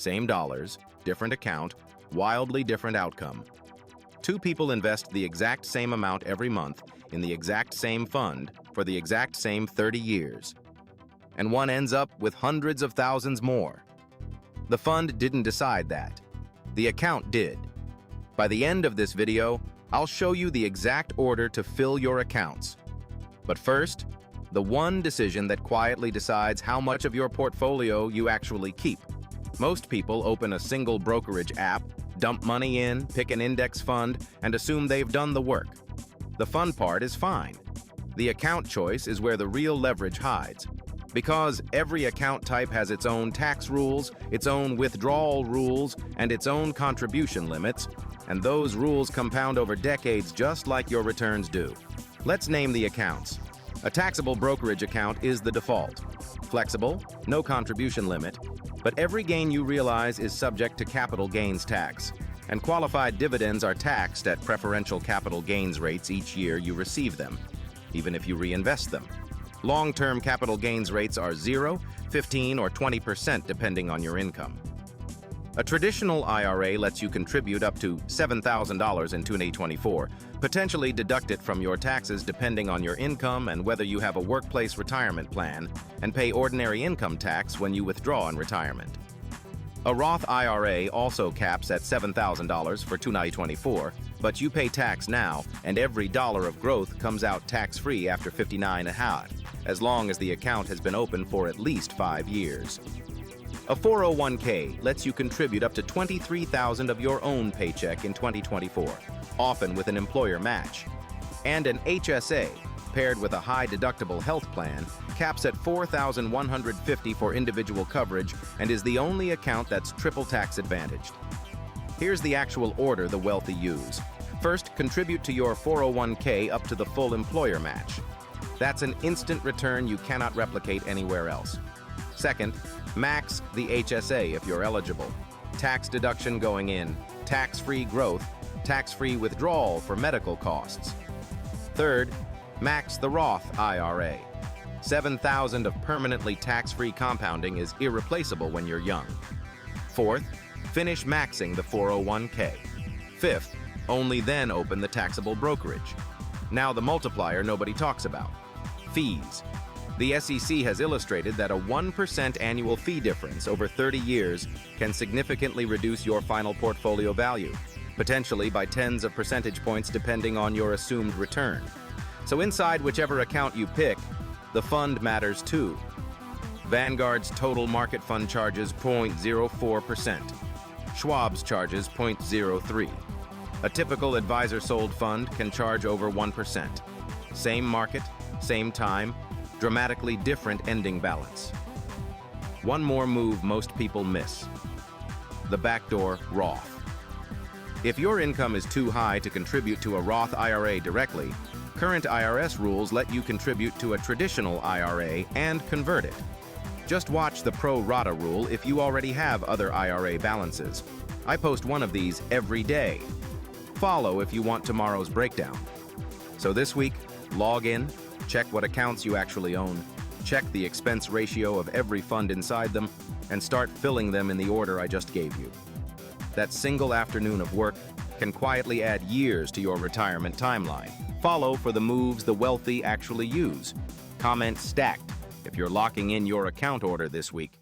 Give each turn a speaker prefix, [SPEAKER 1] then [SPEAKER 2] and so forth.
[SPEAKER 1] Same dollars, different account, wildly different outcome. Two people invest the exact same amount every month in the exact same fund for the exact same 30 years. And one ends up with hundreds of thousands more. The fund didn't decide that. The account did. By the end of this video, I'll show you the exact order to fill your accounts. But first, the one decision that quietly decides how much of your portfolio you actually keep. Most people open a single brokerage app, dump money in, pick an index fund, and assume they've done the work. The fun part is fine. The account choice is where the real leverage hides. Because every account type has its own tax rules, its own withdrawal rules, and its own contribution limits, and those rules compound over decades just like your returns do. Let's name the accounts. A taxable brokerage account is the default. Flexible, no contribution limit, but every gain you realize is subject to capital gains tax, and qualified dividends are taxed at preferential capital gains rates each year you receive them, even if you reinvest them. Long-term capital gains rates are 0, 15, or 20% depending on your income. A traditional IRA lets you contribute up to $7,000 in 2024, potentially deduct it from your taxes depending on your income and whether you have a workplace retirement plan, and pay ordinary income tax when you withdraw in retirement. A Roth IRA also caps at $7,000 for 2024, but you pay tax now, and every dollar of growth comes out tax-free after 59.5, as long as the account has been open for at least 5 years. A 401k lets you contribute up to $23,000 of your own paycheck in 2024, often with an employer match. And an HSA, paired with a high-deductible health plan, caps at $4,150 for individual coverage and is the only account that's triple tax advantaged. Here's the actual order the wealthy use. First, contribute to your 401k up to the full employer match. That's an instant return you cannot replicate anywhere else. Second, max the HSA if you're eligible. Tax deduction going in, tax-free growth, tax-free withdrawal for medical costs. Third, max the Roth IRA. $7,000 of permanently tax-free compounding is irreplaceable when you're young. Fourth, finish maxing the 401k. Fifth, only then open the taxable brokerage. Now the multiplier nobody talks about. Fees. The SEC has illustrated that a 1% annual fee difference over 30 years can significantly reduce your final portfolio value, potentially by tens of percentage points depending on your assumed return. So inside whichever account you pick, the fund matters too. Vanguard's total market fund charges 0.04%. Schwab's charges 0.03%. A typical advisor-sold fund can charge over 1%. Same market, same time, dramatically different ending balance. One more move most people miss: the backdoor Roth. If your income is too high to contribute to a Roth IRA directly, current IRS rules let you contribute to a traditional IRA and convert it. Just watch the pro rata rule if you already have other IRA balances. I post one of these every day. Follow if you want tomorrow's breakdown. So this week, log in, check what accounts you actually own, check the expense ratio of every fund inside them, and start filling them in the order I just gave you. That single afternoon of work can quietly add years to your retirement timeline. Follow for the moves the wealthy actually use. Comment stacked if you're locking in your account order this week.